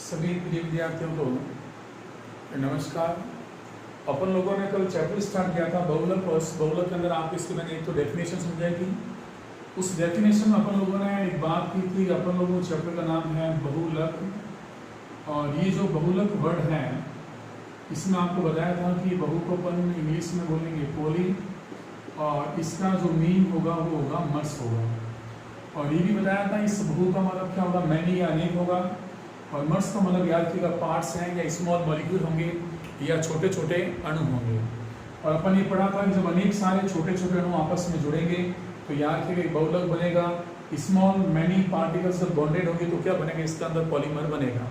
सभी प्रिय विद्यार्थियों को नमस्कार। अपन लोगों ने कल चैप्टर स्टार्ट किया था बहुलक, और बहुलक के अंदर आपको इसके मैंने एक तो डेफिनेशन समझाई थी। उस डेफिनेशन में अपन लोगों ने एक बात की थी। अपन लोगों चैप्टर का नाम है बहुलक, और ये जो बहुलक वर्ड है इसमें आपको बताया था कि बहु को अपन इंग्लिश में बोलेंगे पोली, और इसका जो मीन होगा वो होगा मर्स होगा। और ये भी बताया था इस बहु का मतलब क्या होगा, मैनी या अनेक होगा, और मर्स का मतलब याद रखिएगा पार्ट्स हैं या स्मॉल मॉलिक्यूल होंगे या छोटे छोटे अणु होंगे। और अपन ये पढ़ा था कि जब अनेक सारे छोटे छोटे अणु आपस में जुड़ेंगे तो याद रखिएगा बहुलक बनेगा। स्मॉल मैनी पार्टिकल्स जब बॉन्डेड होंगे तो क्या बनेगा, इसके अंदर पॉलीमर बनेगा।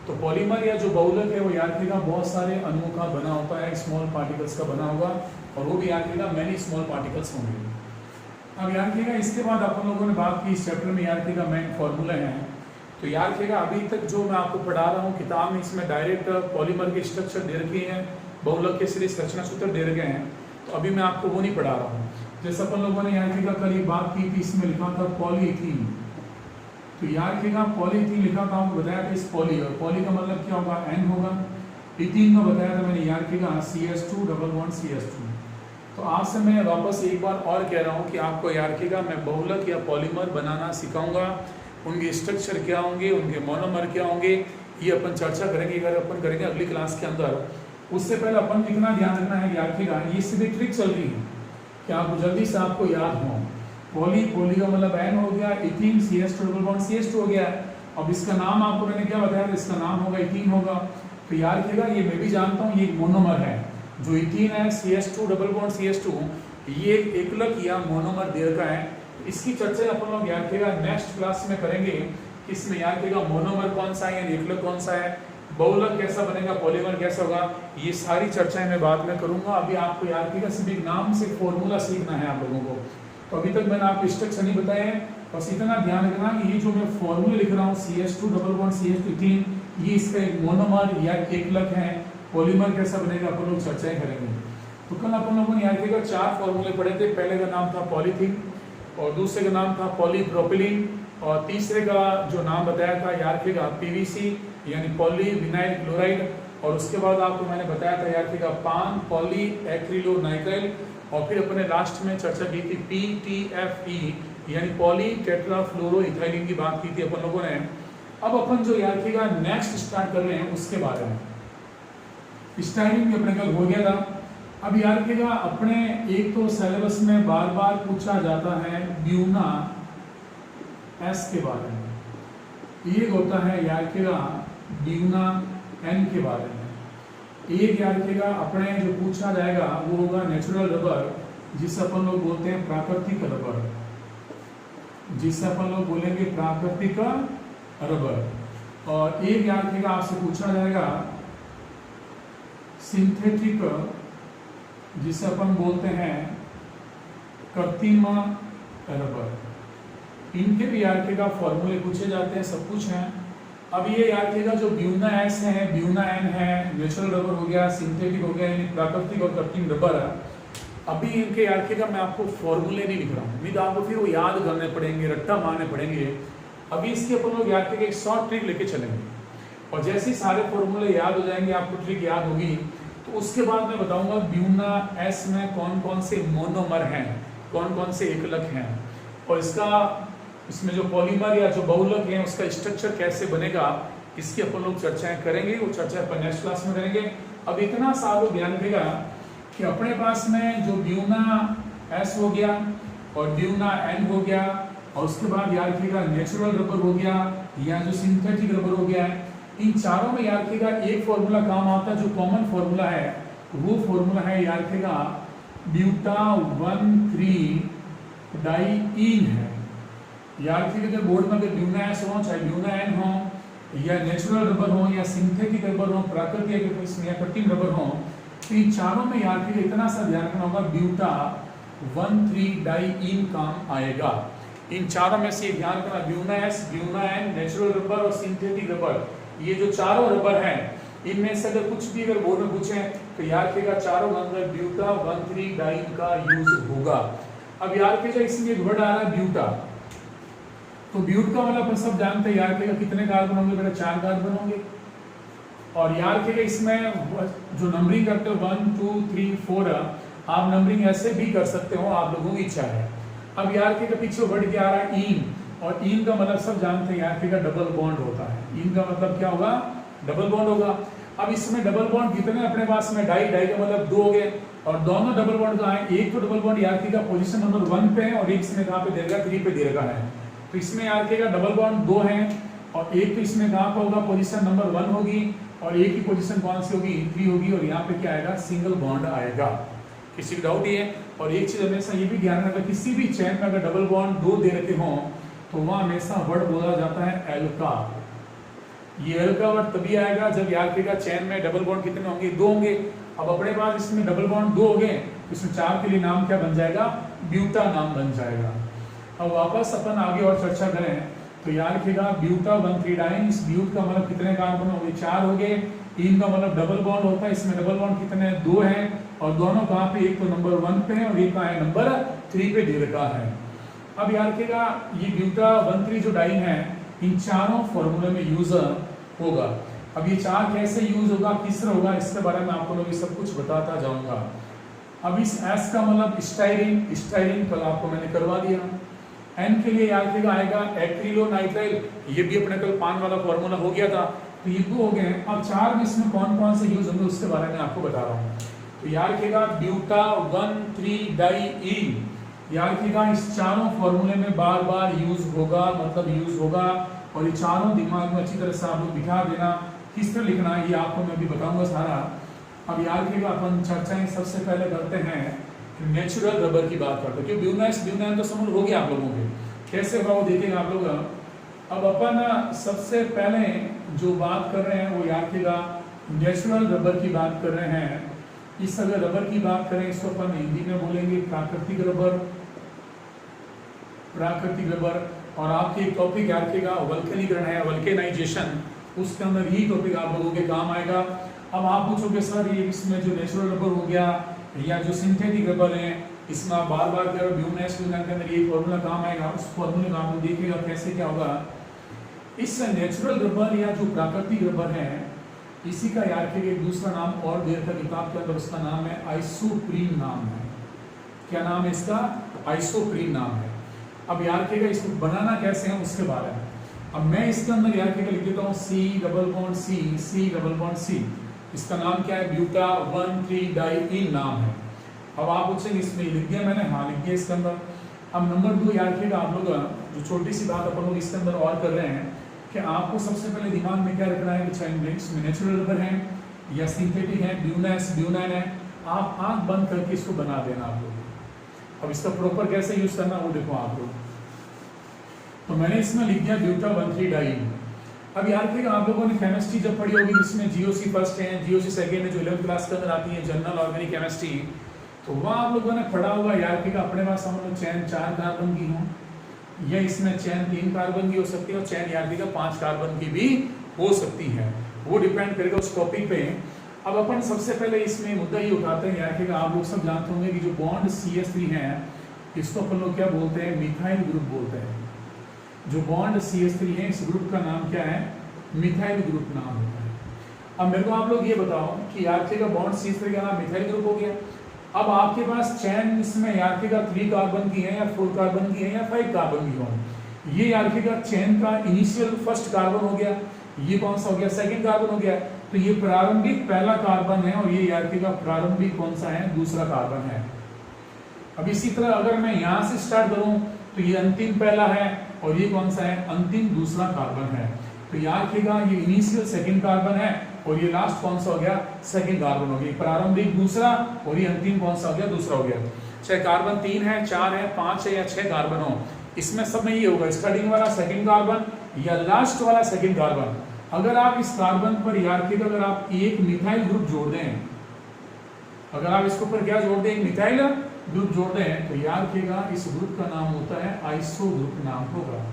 तो पॉलीमर या जो बहुलक है वो याद रखिएगा बहुत सारे अणुओं का बना होता है, स्मॉल पार्टिकल्स का बना होगा, और वो भी याद रखिएगा मैनी स्मॉल पार्टिकल्स होंगे। अब याद रखिएगा इसके बाद अपन लोगों ने बात की इस चैप्टर में याद रखिएगा मेन फॉर्मूले हैं। तो याद रखिएगा अभी तक जो मैं आपको पढ़ा रहा हूँ किताब में, इसमें डायरेक्ट पॉलीमर के स्ट्रक्चर दे रखे हैं, बहुलक के सीरीज रचना सूत्र दे रखे हैं। तो अभी मैं आपको वो नहीं पढ़ा रहा हूँ। जैसे अपन लोगों ने याद रखिएगा कल बात की थी, इसमें लिखा था पॉलीथीन। तो याद रखिएगा पॉलीथीन लिखा था, आपको बताया था इस पॉली, और पॉली का मतलब क्या होगा, एन होगा। इथीन का बताया था मैंने, याद रखिएगा CH2 डबल बॉन्ड CH2। तो आपसे मैं वापस एक बार और कह रहा हूँ कि आपको याद रखिएगा मैं बहुलक या पॉलीमर बनाना सिखाऊंगा। उनके स्ट्रक्चर क्या होंगे, उनके मोनोमर क्या होंगे, ये अपन चर्चा करेंगे, अगर अपन करेंगे अगली क्लास के अंदर। उससे पहले अपन कितना ध्यान रखना है, याद रखिएगा ये सभी ट्रिक चल रही है कि आपको जल्दी से आपको याद हो। पॉली, पॉली का मतलब एन हो गया, ethene CH2 double bond CH2 हो गया। अब इसका नाम आपको मैंने क्या बताया, इसका नाम होगा इथीन होगा। तो याद रखिएगा ये मैं भी जानता हूँ, ये एक मोनोमर है। जो इथीन है CH2 डबल बॉन्ड CH2, ये एकलक या मोनोमर दे रखा है। इसकी चर्चा अपन लोग याद रखिएगा नेक्स्ट क्लास में करेंगे। इसमें याद रखिएगा मोनोमर कौन सा है, एकलक कौन सा है, बहुलक कैसा बनेगा, पॉलीमर कैसा होगा, ये सारी चर्चाएं मैं बाद में करूंगा। अभी आपको याद रखिएगा सिर्फ एक नाम से फॉर्मूला सीखना है आप लोगों को। तो अभी तक मैंने आपको स्ट्रक्चर नहीं बताया है, बस इतना ध्यान रखना कि ये जो मैं फॉर्मूले लिख रहा हूँ CH2 double bond CH2 ethene, ये इसका एक मोनोमर या एकलक है। पॉलीमर कैसा बनेगा अपन लोग चर्चाएं करेंगे। तो कल अपन लोगों ने याद रखिएगा 4 फॉर्मूले पढ़े थे। पहले का नाम था पॉलीथीन, और दूसरे का नाम था पॉलीप्रोपिलीन, और तीसरे का जो नाम बताया था याद रखिएगा PVC यानी पॉली विनाइल क्लोराइड, और उसके बाद आपको मैंने बताया था याद रखिएगा पान पॉली एक्रिलोनाइट्राइल, और फिर अपने लास्ट में चर्चा की थी PTFE यानी पॉली टेट्राफ्लोरोइथाइलिन की बात की थी अपन लोगों ने। अब अपन जो याद रखिएगा नेक्स्ट स्टार्ट कर रहे हैं उसके बारे में। स्टार्टिंग अपने कल हो गया था। अब याद रखिएगा अपने एक तो सिलेबस में बार बार पूछा जाता है ब्यूना S के बारे में, एक होता है याद रखिएगा ब्यूना N के बारे में। एक याद रखिएगा अपने जो पूछा जाएगा वो होगा नेचुरल रबर, जिसे अपन लोग बोलते हैं प्राकृतिक रबर, जिसे अपन लोग बोलेंगे प्राकृतिक रबर। और एक याद रखिएगा आपसे पूछा जाएगा सिंथेटिक, जिसे अपन बोलते हैं कृत्रिम रबर। इनके भी याद रखिएगा फॉर्मूले पूछे जाते हैं, सब कुछ हैं। अब ये याद रखिएगा जो ब्यूना S है, ब्यूना N है, नेचुरल रबर हो गया, सिंथेटिक हो गया, यानी प्राकृतिक और कृत्रिम रबर है। अभी इनके याद रखिएगा मैं आपको फॉर्मूले नहीं लिख रहा हूँ, नहीं तो आपको फिर वो याद करने पड़ेंगे, रट्टा मारने पड़ेंगे। अभी इसके अपन लोग याद रखिएगा एक शॉर्ट ट्रिक लेके चलेंगे, और जैसे ही सारे फॉर्मूले याद हो जाएंगे, आपको ट्रिक याद होगी, तो उसके बाद मैं बताऊंगा ब्यूना S में कौन कौन से मोनोमर हैं, कौन कौन से एकलक हैं, और इसमें जो पॉलीमर या जो बहुलक है उसका स्ट्रक्चर कैसे बनेगा, इसकी अपन लोग चर्चाएं करेंगे। वो चर्चा अपन नेक्स्ट क्लास में करेंगे। अब इतना सा लोग ध्यान रखिएगा कि अपने पास में जो ब्यूना S हो गया और ब्यूना N हो गया, और उसके बाद याद रखिएगा नेचुरल रबर हो गया या जो सिंथेटिक रबर हो गया, इन चारों में याद रखिएगा एक फॉर्मूला काम आता है, जो कॉमन फॉर्मूला है वो फॉर्मूला है याद रखिएगा ब्यूटा 1,3 डाइईन है। याद रखिएगा बोर्ड में अगर ब्यूना S हो, चाहे ब्यूना N हो, या नेचुरल रबर हो, या सिंथेटिक रबर हो, प्राकृतिक या कृत्रिम रबर हो, तो इन चारों में याद रखिएगा इतना सा ध्यान रखना होगा ब्यूटा 1,3 डाइईन काम आएगा। इन चारों में से ध्यान रखना, Buena S, Buena N, natural rubber और सिंथेटिक रबर, ये जो चारों रबर हैं, इनमें से अगर कुछ भी अगर बोर्ड में पूछे तो याद रखिएगा चारों के अंदर ब्यूटा 1,3 डाइईन का यूज होगा। अब याद रखिएगा इसमें एक वर्ड आ रहा है ब्यूटा, तो ब्यूट का मतलब अपन सब जानते हैं याद रखिएगा कितने कार्बन होंगे, मेरा 4 कार्बन होंगे। और यार के इसमें जो नंबरिंग करते हो 1 2 3 4 आप नंबरिंग ऐसे भी कर सकते हो, आप लोगों की इच्छा है। अब यार के पीछे वर्ड क्या आ रहा है, इन, और इन का मतलब सब जानते हैं यार के का डबल बॉन्ड होता है। इन का मतलब क्या होगा, डबल बॉन्ड होगा। अब इसमें डबल बॉन्ड कितने अपने पास में, डाई, डाई का मतलब 2 हो गए, और दोनों डबल बॉन्ड कहाँ है, एक तो डबल बॉन्ड यार के का पोजीशन नंबर 1 पे है और एक इसमें कहाँ पे दे रखा है, 3 पे दे रखा है। तो इसमें यार के का डबल बॉन्ड 2 है, और एक तो इसमें कहाँ पे होगा, पोजीशन नंबर 1 होगी, और एक ही पोजीशन कौन सी होगी, 3 होगी, और यहाँ पे क्या आएगा, सिंगल बॉन्ड आएगा। किसी को डाउट ही है। और एक चीज हमेशा ये भी ध्यान रखना, किसी भी चैन में अगर डबल बॉन्ड 2 दे रखे हो तो वहां हमेशा वर्ड बोला जाता है एल्का। ये एल्का वर्ड तभी आएगा जब यार के का चैन में डबल बॉन्ड कितने होंगे, 2 होंगे। अब अपने पास इसमें डबल बॉन्ड 2 हो गए, इसमें 4 के लिए नाम क्या बन जाएगा, ब्यूटा नाम बन जाएगा। अब वापस अपन आगे और चर्चा करें तो यार के का ब्यूटा 1,3-डाइन, इस ब्यूट का मतलब कितने कार्बन हो गए, 4 हो गए। इन का मतलब डबल बॉन्ड होता है, इसमें डबल बॉन्ड कितने, 2 है, और दोनों कहाँ पे, एक तो नंबर 1 पे है और एक कहाँ है, नंबर 3 पे दे रखा है। अब यार के का ये ब्यूटा 1,3 जो डाइन है, इन चारों फॉर्मूले में यूज होगा। अब ये 4 कैसे यूज होगा, किस तरह होगा, इसके बारे में आपको लोग सब कुछ बताता जाऊंगा। अब इस एस का मतलब स्टाइरिन, स्टाइरिन कल आपको मैंने करवा दिया। एन के लिए यार के का आएगा एक्रिलोनाइट्राइल, ये भी अपने कल पान वाला फॉर्मूला हो गया था, तो ये 2 हो गए। अब 4 में इसमें कौन कौन से यूज होंगे उसके बारे में आपको बता रहा हूँ। तो यार के का ब्यूटा 1,3-डाइईन, यार के का इस चारों फॉर्मूले में बार बार यूज होगा, मतलब यूज होगा, और ये चारों दिमाग में अच्छी तरह से आप लोग बिठा देना, किस तरह लिखना है ये आपको मैं भी बताऊंगा सारा। अब यार के का अपन चर्चाएं सबसे पहले करते हैं नेचुरल रबर की बात करते हैं, क्योंकि ब्यूनाइन तो समझ हो गया आप लोगों के, कैसे होगा वो देखेंगे आप लोग। अब अपन सबसे पहले जो बात कर रहे हैं वो यार के का नेचुरल रबर की बात कर रहे हैं। इस अगर रबर की बात करें इसको अपन हिंदी में बोलेंगे प्राकृतिक रबर, प्राकृतिक रबर। और आपके एक टॉपिक यार के का वल्कनीकरण है, वल्केनाइजेशन, उसके अंदर ही टॉपिक आप लोगों के काम आएगा। अब आप पूछोगे सर ये इसमें जो नेचुरल रबर हो गया या जो सिंथेटिक रबर है, इसमें आप बार बार कह रहे हो ब्यूनाइन के अंदर ये फॉर्मूला काम आएगा, उस फॉर्मूले का आप देखिएगा कैसे क्या होगा। इस नेचुरल रबर या जो प्राकृतिक रबर है, इसी का यार के एक दूसरा नाम और देर का किताब के अंदर उसका नाम है आइसोप्रीन नाम है। क्या नाम है इसका, आइसोप्रीन नाम है। अब यार के का इसको बनाना कैसे है उसके बारे में, अब मैं इसके अंदर यार के लिख देता हूँ C double bond C, C double bond C, इसका नाम क्या है, ब्यूटा 1,3-डाइईन नाम है। अब आप पूछेंगे इसमें लिख दिया मैंने, हाँ लिख दिया इसके अंदर। अब नंबर 2 यार के आप लोग जो छोटी सी बात अपन लोग इसके अंदर और कर रहे हैं कि आपको सबसे पहले दिमाग में क्या रखना है कि चाहे इसमें नेचुरल रबर है या सिंथेटिक है, ब्यूनाइन है, आप आंख बंद करके इसको बना देना आप लोग। अब इसका प्रॉपर कैसे यूज करना वो देखो आप लोग। तो मैंने इसमें लिख दिया ब्यूटा 1,3-डाइईन। अब यार फिर आप लोगों ने केमिस्ट्री जब पढ़ी होगी जिसमें जीओसी फर्स्ट है, जीओसी सेकेंड है, जो 11th क्लास के अंदर आती है, जनरल ऑर्गेनिक केमिस्ट्री, तो वहाँ आप लोगों ने पढ़ा होगा यार फिर अपने पास हम लोग चैन 4 कार्बन की हो, या इसमें चैन 3 कार्बन की हो सकती है, और चैन यार का 5 कार्बन की भी हो सकती है, वो डिपेंड करेगा उस टॉपिक पे। अब अपन सबसे पहले इसमें मुद्दा ये उठाते हैं यार कि आप लोग सब जानते होंगे कि जो बॉन्ड CH3 है इसको अपन लोग क्या बोलते हैं, मिथाइल ग्रुप बोलते हैं। जो बॉन्ड CH3 है इस ग्रुप का नाम क्या है, मिथाइल ग्रुप नाम होता है। अब मेरे को आप लोग ये बताओ कि यार का बॉन्ड CH3 का नाम मिथाइल ग्रुप हो गया। अब आपके पास चैन इसमें यार का 3 कार्बन की है या 4 कार्बन की है या 5 कार्बन की हो, ये यार का चैन का इनिशियल फर्स्ट कार्बन हो गया, ये कौन सा हो गया, सेकंड कार्बन हो गया, तो ये प्रारंभिक पहला कार्बन है, और ये यार का प्रारंभिक कौन सा है, दूसरा कार्बन है। अब इसी तरह अगर मैं यहाँ से स्टार्ट करूं तो ये अंतिम पहला है, और ये कौन सा है, अंतिम दूसरा कार्बन है। तो यार का ये इनिशियल सेकंड कार्बन है, और ये लास्ट कौन सा हो गया, सेकंड कार्बन हो गया, प्रारंभिक दूसरा, और ये अंतिम कौन सा हो गया, दूसरा हो गया। चाहे कार्बन 3 है, 4 है, 5 है या 6 कार्बन हो, इसमें सब में ये होगा स्टार्टिंग वाला सेकंड कार्बन या लास्ट वाला सेकंड कार्बन। अगर आप इस कार्बन पर यार के अगर आप एक मिथाइल ग्रुप जोड़ दें, अगर आप इसके ऊपर क्या जोड़ दें, एक मिथाइल ग्रुप जोड़ दें, तो यार के इस ग्रुप का नाम होता है आइसो ग्रुप नाम होगा।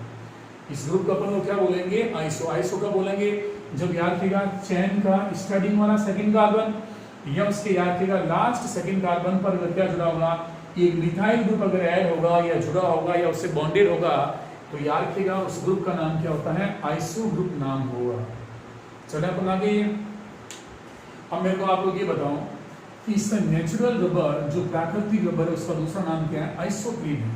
इस ग्रुप का अपन लोग क्या बोलेंगे, आइसो। आइसो का बोलेंगे जब यार के चैन का स्टार्टिंग वाला सेकंड कार्बन या उसके यार के लास्ट सेकंड कार्बन पर अगर क्या जुड़ा होगा, एक मिथाइल ग्रुप अगर ऐड होगा या जुड़ा होगा या उससे बॉन्डेड होगा, तो यार के उस ग्रुप का नाम क्या होता है, आइसो ग्रुप नाम होगा। चले अपन आगे। अब मेरे को आप लोग ये बताओ कि इसका नेचुरल रबर जो प्राकृतिक रबर है उसका दूसरा नाम क्या है? आइसोप्रीन है।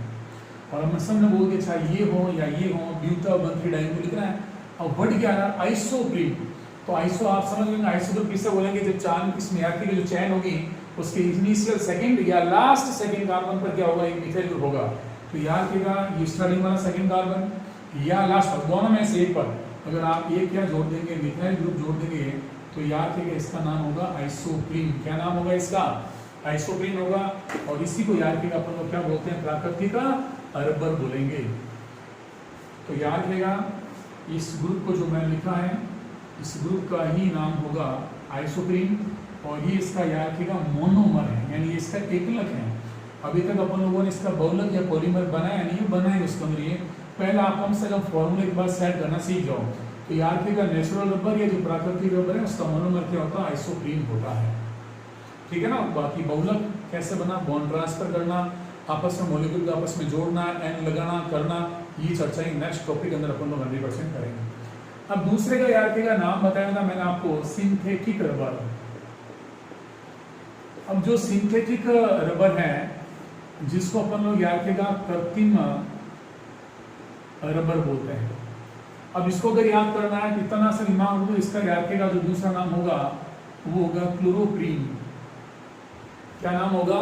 और हम सबने बोल दिया चाहे ये हो या ये हो, ब्यूटाबंथ्रीडाइन को लिख रहा है। अब वर्ड क्या है? आइसोप्रीन। तो आइसो आप समझ लेंगे, आइसो तो किससे बोलेंगे? जब चार इसमें की जो चैन होगी उसके इनिशियल सेकंड या लास्ट सेकंड कार्बन पर क्या होगा? एक मिथाइल ग्रुप होगा। तो याद रखिएगा ये स्टार्टिंग वाला सेकंड कार्बन या लास्ट दोनों में से एक पर अगर आप एक क्या जोड़ देंगे, मिथाइल ग्रुप जोड़ देंगे, तो याद रखिएगा इसका नाम होगा आइसोप्रीन। क्या नाम होगा इसका? आइसोप्रीन होगा। और इसी को याद रखिएगा अपन लोग क्या बोलते हैं? प्राकृतिक रबर बोलेंगे। तो याद रखिएगा इस ग्रुप को जो मैंने लिखा है, इस ग्रुप का ही नाम होगा आइसोप्रीन। और ये इसका याद रखिएगा मोनोमर है, यानी इसका एकलक है। अभी तक अपन लोगों ने इसका बहुलक या पॉलीमर बनाया नहीं, बनाए उसके अंदर ये पहला आप कम से कम फॉर्मूले के बाद सेट करना सीख जाओ। तो याद रखिएगा नेचुरल रबर या जो प्राकृतिक रबर है उसका मोनोमर क्या होता है? आइसोप्रीन होता है। ठीक है ना। बाकी बहुलक कैसे बना? बॉन्ड ट्रांसफर करना, आपस में मॉलिक्यूल को आपस में जोड़ना, एन लगाना, करना, ये चर्चा नेक्स्ट टॉपिक के अंदर अपन लोग 100% करेंगे। अब दूसरे का याद रखिएगा नाम बताया था मैंने आपको, सिंथेटिक रबर। अब जो सिंथेटिक रबर है जिसको अपन लोग याद रखिएगा कृत्रिम रबर बोलते हैं। अब इसको अगर याद करना है कितना सा दिमाग हो, इसका याद रखिएगा जो दूसरा नाम होगा वो होगा क्लोरोप्रीन। क्या नाम होगा?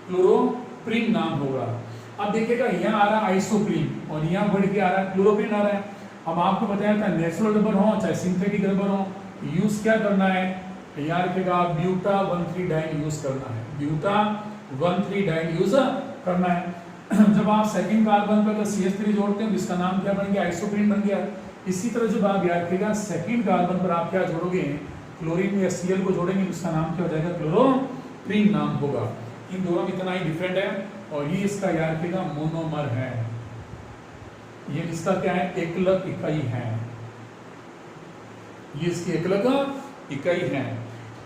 क्लोरोप्रीन नाम होगा। अब देखिएगा यहाँ आ रहा है आइसोप्रीन और यहाँ बढ़ के आ रहा है क्लोरोप्रीन आ रहा है। अब आपको बताया था नेचुरल रबर हो चाहे सिंथेटिक रबर हो, यूज क्या करना है? याद रखिएगा ब्यूटा-1,3-डाइन यूज करना है। ब्यूटा-1,3-डाइन यूज करना है। जब आप सेकंड कार्बन पर अगर CH3 जोड़ते हैं तो इसका नाम क्या बन गया? आइसोप्रीन बन गया। इसी तरह जब आप याद रखिएगा सेकंड कार्बन पर आप क्या जोड़ोगे? क्लोरीन या Cl को जोड़ेंगे तो इसका नाम क्या हो जाएगा? क्लोरोप्रीन नाम होगा। इन दोनों में इतना ही डिफरेंट है। और ये इसका याद रखिएगा मोनोमर है, ये इसका क्या है? एकलक इकाई है। ये इसकी एकलक इकाई है।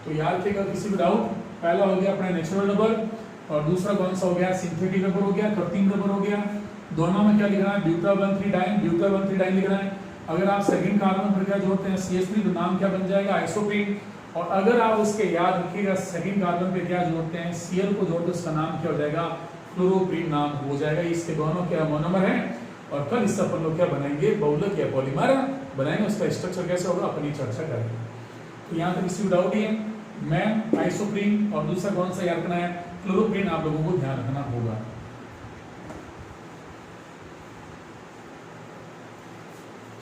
तो याद रखिएगा किसी भी डाउट, पहला हो गया अपना नेचुरल रबर और दूसरा कौन सा हो गया? सिंथेटिक रबर हो गया, कृत्रिम रबर हो गया। दोनों में क्या लिखना है? ब्यूटा-1,3-डाइन, ब्यूटा-1,3-डाइन लिखना है। अगर आप सेकंड कार्बन पर क्या जोड़ते हैं? CH3, तो नाम क्या बन जाएगा? आइसोप्रीन। और अगर आप उसके याद रखिएगा सेकंड कार्बन पे क्या जोड़ते हैं? Cl को जोड़ते उसका नाम क्या हो जाएगा? क्लोरोप्रीन नाम हो जाएगा। इसके दोनों क्या मोनोमर है। और कल इससे अपन लोग क्या बनाएंगे? बहुलक या पॉलीमर बनाएंगे। उसका स्ट्रक्चर कैसे होगा अपन ये चर्चा करेंगे। तो यहाँ तक किसी डाउट ही है? मैं आइसोप्रीन और दूसरा कौन सा याद रखना है? क्लोरोप्रीन आप लोगों को ध्यान रखना होगा।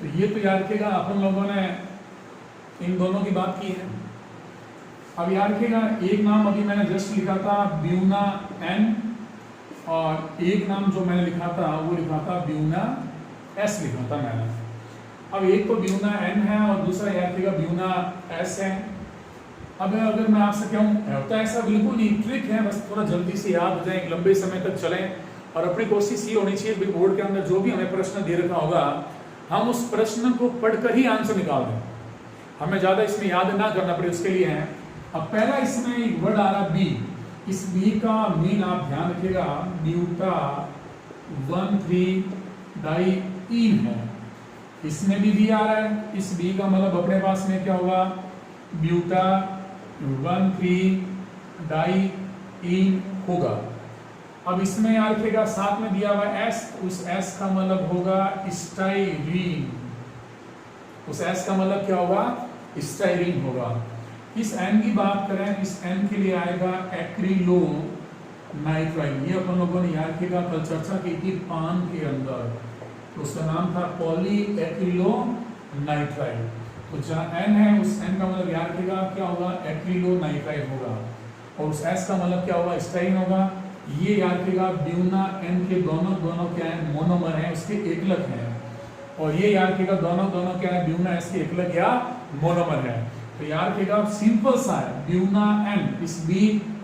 तो ये तो याद रखिएगा अपन लोगों ने इन दोनों की बात की है। अब याद रखिएगा एक नाम अभी मैंने जस्ट लिखा था ब्यूना एन, और एक नाम जो मैंने लिखा था वो लिखा था ब्यूना एस लिखा था मैंने। अब एक तो ब्यूना एन है और दूसरा याद रखिएगा ब्यूना एस है। अब अगर मैं आपसे कहूँ होता है ऐसा बिल्कुल नहीं, ट्रिक है, बस थोड़ा जल्दी से याद हो जाए, लंबे समय तक चलें। और अपनी कोशिश ये होनी चाहिए बोर्ड के अंदर जो भी हमें प्रश्न दे रखा होगा हम उस प्रश्न को पढ़कर ही आंसर निकाल दें, हमें ज्यादा इसमें याद ना करना पड़े, उसके लिए है। अब पहला इसमें एक वर्ड आ रहा बी, इस बी का मीन आप ध्यान रखिएगा ब्यूटा-1,3-डाइईन है। इसमें भी बी आ रहा है, इस बी का मतलब अपने पास में क्या होगा? ब्यूटा-1,3-डाइईन होगा। अब इसमें याद रखिएगा साथ में दिया हुआ एस, उस एस का मतलब होगा स्टाइरीन। उस एस का मतलब क्या होगा? स्टाइरीन होगा। इस एन की बात करें, इस एन के लिए आएगा एक्रिलोनाइट्राइल। ये अपन लोगों ने याद रखिएगा कल चर्चा की थी पान के अंदर, तो उसका नाम था पॉली एक्रिलोनाइट्राइल। तो जहाँ एन है उस एन का मतलब याद रखिएगा क्या होगा? एक्रिलोनाइट्राइल होगा। और उस एस का मतलब क्या होगा? स्टाइरीन होगा। ये याद रखिएगा ब्यूना एन के दोनों क्या है? मोनोमर है, उसके एकलक है। और ये याद रखिएगा दोनों क्या है? ब्यूना एस के एकलक या मोनोमर है। तो याद रखिएगा सिंपल सा है, ब्यूना एन इस बी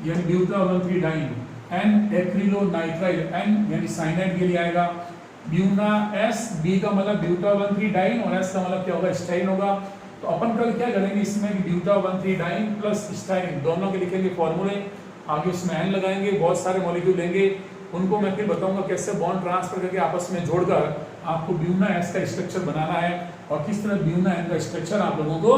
यानी ब्यूटा-1,3-डाइन, एन एक्रिलोनाइट्राइल, एन यानी साइनाइड के लिए आएगा, ब्यूना एस, बी का मतलब ब्यूटा-1,3-डाइन और एस का मतलब क्या होगा? स्टाइरीन होगा। तो अपन कल क्या करेंगे इसमें ब्यूटा-1,3-डाइन प्लस स्टाइरीन दोनों के लिखेंगे फॉर्मूले, आगे उसमें एन लगाएंगे, बहुत सारे मॉलिक्यूल लेंगे, उनको मैं फिर बताऊंगा कैसे बॉन्ड ट्रांसफर करके आपस में जोड़कर आपको ब्यूना एस का स्ट्रक्चर बनाना है और किस तरह ब्यूना एन का स्ट्रक्चर आप लोगों को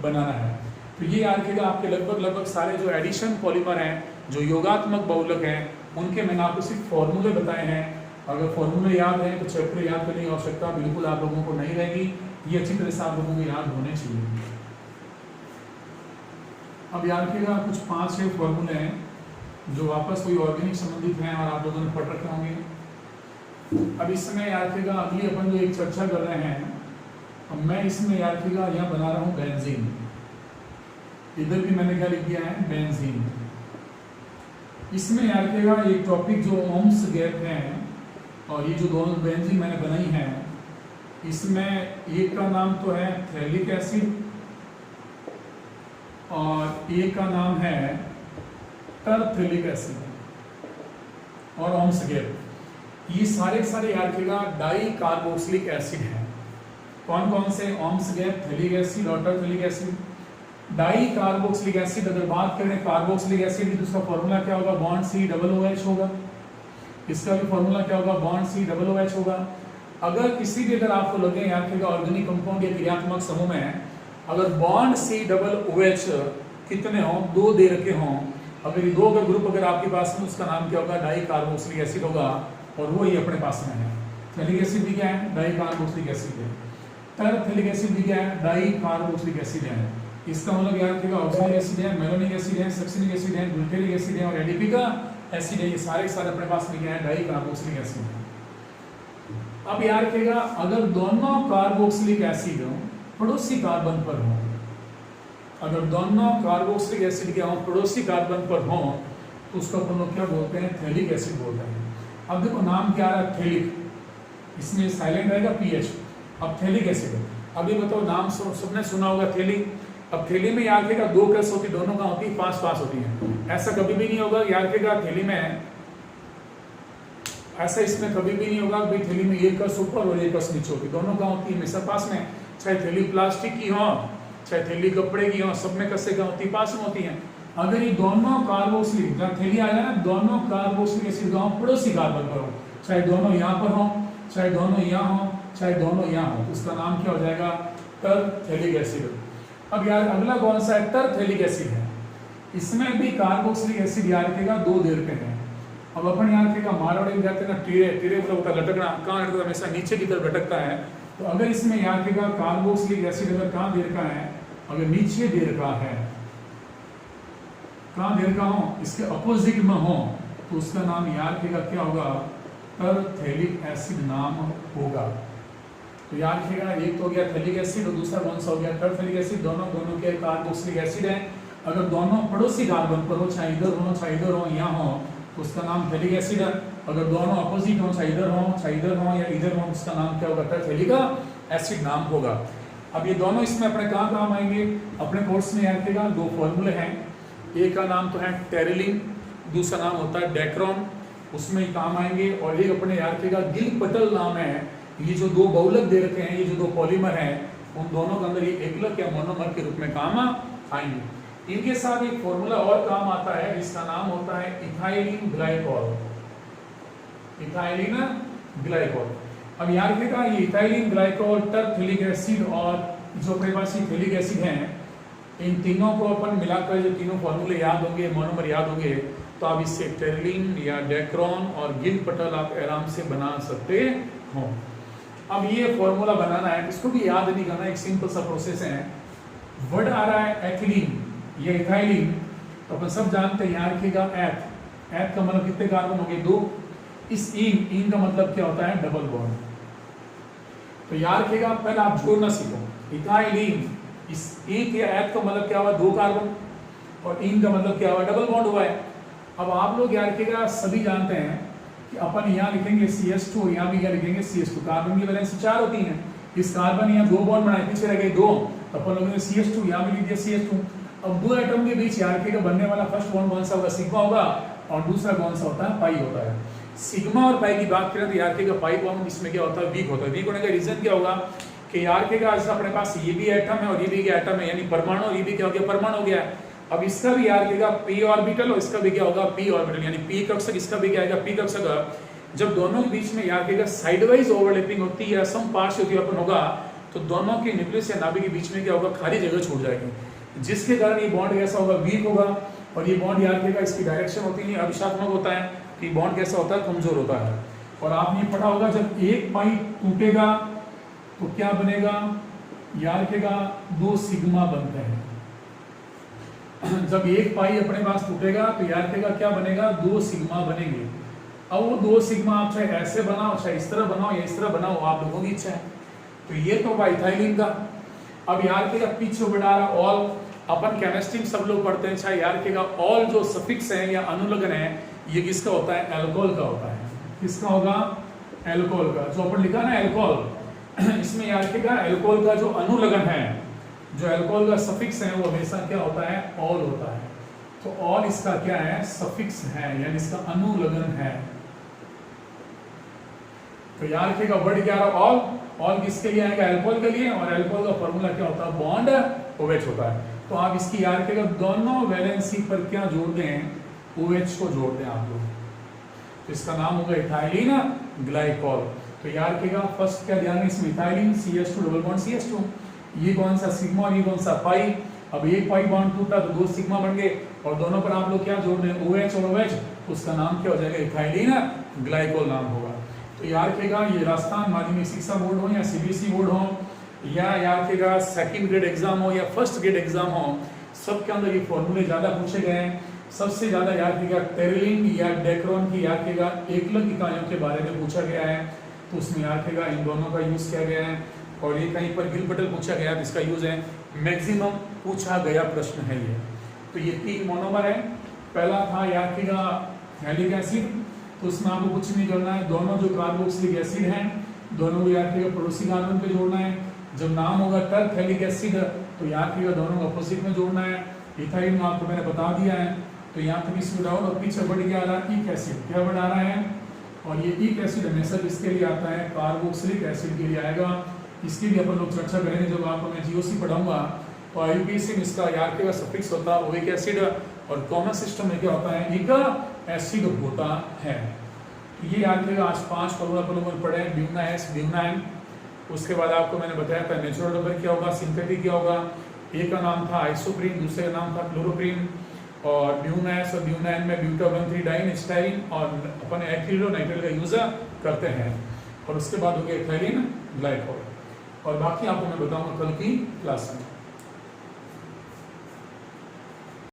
बनाना है। तो ये याद रखिएगा आपके लगभग सारे जो एडिशन पॉलीमर हैं, जो योगात्मक बहुलक हैं, उनके मैंने आपको सिर्फ फॉर्मूले बताए हैं। अगर फॉर्मूले याद हैं तो चैप्टर याद करने की आवश्यकता बिल्कुल आप लोगों को नहीं रहेगी, ये अच्छी तरह से आप लोगों को याद होने चाहिए। अब याद रखिएगा कुछ 5-6 फॉर्मूले हैं जो वापस कोई ऑर्गेनिक संबंधित हैं और आप लोगों ने पढ़ रखे होंगे। अब इसमें याद रखिएगा अगली अपन जो एक चर्चा कर रहे हैं, अब मैं इसमें याद रखिएगा यहाँ बना रहा हूँ बेंजीन। इधर भी मैंने क्या लिख दिया है, बेंजीन। इसमें याद रखिएगा एक टॉपिक जो ओम्स गैप है, और ये जो दोनों बेंजीन मैंने बनाई है, इसमें एक का नाम तो है थैलिक एसिड और एक का नाम है टरथेलिक एसिड और ओम्स गैप। ये सारे याद रखिएगा डाई कार्बोक्सिलिक एसिड है। कौन कौन से? ओम्स गैप, थैलिक एसिड और टरथेलिक एसिड। डाई कार्बोक्सिलिक एसिड अगर बात करें कार्बोक्सिलिक एसिड की तो उसका फॉर्मूला क्या होगा? बॉन्ड COOH होगा। इसका भी फॉर्मूला क्या होगा? बॉन्ड COOH होगा। अगर किसी भी अगर आपको लगे याद रखिएगा ऑर्गेनिक कंपाउंड या क्रियात्मक समूह में अगर बॉन्ड COOH कितने हों, 2 दे रखे हों, अगर ये 2 का ग्रुप अगर आपके पास में, उसका नाम क्या होगा? डाई कार्बोक्सिलिक एसिड होगा, और वो ही अपने पास में है। थैलिक एसिड भी क्या है? डाई कार्बोक्सिलिक एसिड है। टरथेलिक एसिड भी क्या है? डाई कार्बोक्सिलिक एसिड है। इसका मतलब याद रखिएगा ऑक्सैलिक एसिड है, मेलोनिक एसिड है, सक्सिनिक एसिड है, ग्लूटेरिक एसिड है और एडीपी का एसिड है। ये सारे अपने पास में क्या है? डाई कार्बोक्सिलिक एसिड है। अब याद रखिएगा अगर दोनों कार्बोक्सिलिक एसिड पड़ोसी कार्बन पर हो, अगर दोनों कार्बोक्सिलिक एसिड क्या हो, पड़ोसी कार्बन पर हो, तो उसको अपन लोग क्या बोलते हैं? थैलिक एसिड बोलते हैं। अब देखो नाम क्या आ रहा है? थैलिक, इसमें साइलेंट रहेगा PH। अब थैलिक एसिड, अभी बताओ नाम सबने सुना होगा थैलिक। अब थैली में याद रखिएगा 2 कस होती, दोनों का होती है 5 होती है। ऐसा कभी भी नहीं होगा याद रखिएगा थैली में, ऐसा इसमें कभी भी नहीं होगा भाई थैली में 1 कस ऊपर और 1 कस नीचे होती, दोनों का होती है हमेशा पास में। चाहे थैली प्लास्टिक की हो, चाहे थैली कपड़े की हो, सब में कसे का होती है, पास में होती है। अगर ये दोनों कार्बोक्सिलिक, जब थैली आएगा ना, दोनों कार्बोक्सिलिक एसिड का पड़ोसी कार्बन पर हो, चाहे दोनों यहाँ पर हो, चाहे दोनों यहाँ हो, चाहे दोनों यहाँ हो, तो उसका नाम क्या हो जाएगा? टरथेलिक एसिड। अब यार अगला कौन सा है? टरथेलिक एसिड है। इसमें भी कार्बोक्सिलिक एसिड याद रखेगा 2 दे रखे हैं। अब अपन याद रखेगा मारवाड़ी में जाते हैं ना, टीरे मतलब होता है लटकना, कहाँ लटकता है? हमेशा नीचे की तरफ लटकता है। तो अगर इसमें याद रखेगा कार्बोक्सिलिक एसिड अगर कहाँ दे रखा है, अगर नीचे दे रखा है, कहाँ दे रखा हो, इसके अपोजिट में हो, तो उसका नाम याद रखेगा क्या होगा? टरथेलिक एसिड नाम होगा। तो याद रखिएगा एक तो हो गया थैलिक एसिड और दूसरा कौन सा हो गया? टरथेलिक एसिड। दोनों के कार्बोक्सिलिक एसिड है। अगर दोनों पड़ोसी कार्बन पर हो, चाहे इधर हो, चाहे इधर हो, यहाँ हो, तो उसका नाम थैलिक एसिड है। अगर दोनों अपोजिट हो, चाहे इधर हो, चाहे इधर हो या इधर हो, उसका नाम क्या होगा? टरथेलिक एसिड नाम होगा। अब ये दोनों इसमें अपने कहाँ काम आएंगे? अपने कोर्स में याद रखिएगा 2 फॉर्मूले हैं। एक का नाम तो है टेरिलिन, दूसरा नाम होता है डेक्रोन, उसमें काम आएंगे। और एक अपने याद रखिएगा गिलपटल नाम है। ये जो 2 बहुलक दे रखे हैं, ये जो 2 पॉलीमर हैं, उन दोनों के अंदर ये एकलक या मोनोमर के रूप में काम आएंगे। इनके साथ एक फॉर्मूला और काम आता है जिसका नाम होता है इथाइलिन ग्लाइकोल। Ethylene glycol. अब याद रखिएगा ये इथाइलिन ग्लाइकोल, टरथेलिक एसिड और जो अपने पास ये थैलिक एसिड हैं, इन तीनों को अपन मिलाकर जो तीनों फॉर्मूले याद होंगे, मोनोमर याद होंगे, तो आप इससे टेरिलिन या डेक्रोन और गिलपटल आप आराम से बना सकते हो। अब ये फॉर्मूला बनाना है, इसको भी याद नहीं करना, एक सिंपल सा प्रोसेस है। वर्ड आ रहा है एथिलीन या इथाइलिन, तो अपन सब जानते हैं, याद रखिएगा एथ का मतलब कितने कार्बन हो गए? 2। इस इन का मतलब क्या होता है? Double bond. तो याद रखिएगा पहले आप जोड़ना सीखो। इथाइलिन, इस एक या एथ का मतलब क्या हुआ? 2 कार्बन, और इन का मतलब क्या हुआ? डबल बॉन्ड हुआ है। अब आप लोग याद रखिएगा सभी जानते हैं कि अपन यहाँ लिखेंगे CH2, यहाँ भी क्या लिखेंगे CH2। कार्बन की वैलेंसी 4 होती है। इस कार्बन यहाँ 2 बॉन्ड बनाए, पीछे रह गए 2, तो अपन लोगों ने CH2 यहाँ भी लिख दिया CH2। अब 2 एटम के बीच याद रखिएगा बनने वाला फर्स्ट बॉन्ड कौन सा होगा? सिग्मा होगा, और दूसरा कौन सा होता है? पाई होता है। सिग्मा और पाई की बात करें तो याद रखिएगा पाई बॉन्ड इसमें क्या होता है? वीक होता है। वीक होने का रीजन क्या होगा कि याद रखिएगा जैसे अपने पास ये भी एटम है और ये भी एटम है, यानी परमाणु, और ये भी क्या हो गया? परमाणु हो गया। अब इसका भी याद रखिएगा p ऑर्बिटल और इसका भी क्या होगा? p ऑर्बिटल, यानी p कक्षक, इसका भी क्या आएगा? p कक्षक। जब दोनों के बीच में याद रखिएगा साइडवाइज ओवरलैपिंग होती है, सम पार्श्व होती है, अपन होगा, तो दोनों के न्यूक्लियस या नाभिक के बीच में क्या होगा? खाली जगह छूट जाएगी। जिसके कारण ये बॉन्ड कैसा होगा, वीक होगा। और ये बॉन्ड याद रखिएगा, इसकी डायरेक्शन होती नहीं, अभिशात्मक होता है, कि बॉन्ड कैसा होता है, कमजोर होता है। और आपने पढ़ा होगा जब एक पाई टूटेगा तो क्या बनेगा, याद रखिएगा 2 सिग्मा बनते हैं। जब एक पाई अपने पास टूटेगा तो याद रखिएगा क्या बनेगा, 2 सिग्मा बनेंगे। अब वो 2 सिग्मा आप चाहे ऐसे बनाओ, चाहे इस तरह बनाओ या इस तरह बनाओ, आप लोगों की इच्छा है। तो ये तो होगा इथाइलिन का। अब याद रखिएगा पीछे बढ़ा रहा ऑल, अपन केमिस्ट्री सब लोग पढ़ते हैं, चाहे याद रखिएगा ऑल जो सफिक्स है या अनुलग्न है, ये किसका होता है, अल्कोहल का होता है। किसका होगा, अल्कोहल का। जो अपन लिखा ना अल्कोहल, इसमें याद रखिएगा अल्कोहल का जो अनुलग्न है, जो अल्कोहल का सफिक्स है, वो हमेशा क्या होता है, ऑल होता है। तो ऑल इसका क्या है, सफिक्स है, यानी इसका अनुलग्न है। तो याद रखिएगा वर्ड क्या रहा, ऑल। ऑल किसके लिए आएगा, अल्कोहल के लिए। और अल्कोहल का फॉर्मूला क्या होता है, बॉन्ड OH होता है। तो आप इसकी याद रखिएगा दोनों वैलेंसी पर क्या जोड़ दें, OH को जोड़ दें आप लोग। तो इसका नाम होगा इथाइलिन ग्लाइकॉल। तो याद रखिएगा फर्स्ट क्या ध्यान है, इसमें ethylene CH2 double bond CH2, ये कौन सा सिग्मा और ये कौन सा पाई। अब एक पाई बॉन्ड टूटा तो 2 सिग्मा बन गए, और दोनों पर आप लोग क्या जोड़ दें, OH और OH, उसका नाम क्या हो जाएगा, इथाइलिन ग्लाइकॉल नाम होगा। तो याद रखिएगा ये राजस्थान माध्यमिक शिक्षा बोर्ड हो या CBSE बोर्ड हो, या याद रखिएगा सेकंड ग्रेड एग्जाम हो या फर्स्ट ग्रेड एग्जाम हो, सबके अंदर ये फॉर्मूले ज्यादा पूछे गए हैं। सबसे ज्यादा याद रखिएगा टेरिलिन या डेक्रोन की याद रखिएगा एकलक इकाइयों के बारे में पूछा गया है। तो उसमें याद रखिएगा इन दोनों का यूज किया गया है। और ये कहीं पर गिलबटल पूछा गया है, इसका यूज है। मैक्सिमम पूछा गया प्रश्न है ये। तो ये 3 मोनोमर है। पहला था याद रखिएगा हैलिक एसिड, तो उसमें आपको कुछ नहीं करना है, दोनों जो कार्बोक्सिलिक एसिड हैं दोनों को याद रखिएगा पड़ोसी कार्बन पे जोड़ना है। जब नाम होगा टर्क हैलिक एसिड, तो याद रखिएगा दोनों को अपोजिट में जोड़ना है। इथाइलिन आपको मैंने बता दिया है। तो यहाँ तक इसमें डाउट, और पीछे बढ़ गया आ रहा है ईक एसिड, क्या बढ़ आ रहा है, और ये ईक एसिड हमेशा किसके लिए आता है, कार्बोक्सिलिक एसिड के लिए आएगा। इसकी भी अपन लोग चर्चा करेंगे जब आपको मैं GOC पढ़ाऊंगा। तो IUPAC में इसका याद रखिएगा सफिक्स होता है ओइक एसिड, और कॉमन सिस्टम में क्या होता है, ईक एसिड होता है। ये याद रखिएगा आज 5 फॉर्मूला अपन लोगों ने पढ़े, ब्यूना S, ब्यूना M। उसके बाद आपको मैंने बताया था नेचुरल रबर क्या होगा, सिंथेटिक क्या होगा। एक का नाम था आइसोप्रीन, दूसरे का नाम था क्लोरोप्रीन। और ब्यूना S और ब्यूना M में ब्यूटा 1,3-डाइन स्टाइरिन और अपन एक्रिल और नाइट्रिल का यूज करते हैं। और उसके बाद हो गया इथाइलिन ग्लाइकॉल। और बाकी आपको मैं बताऊंगा कल की क्लास में।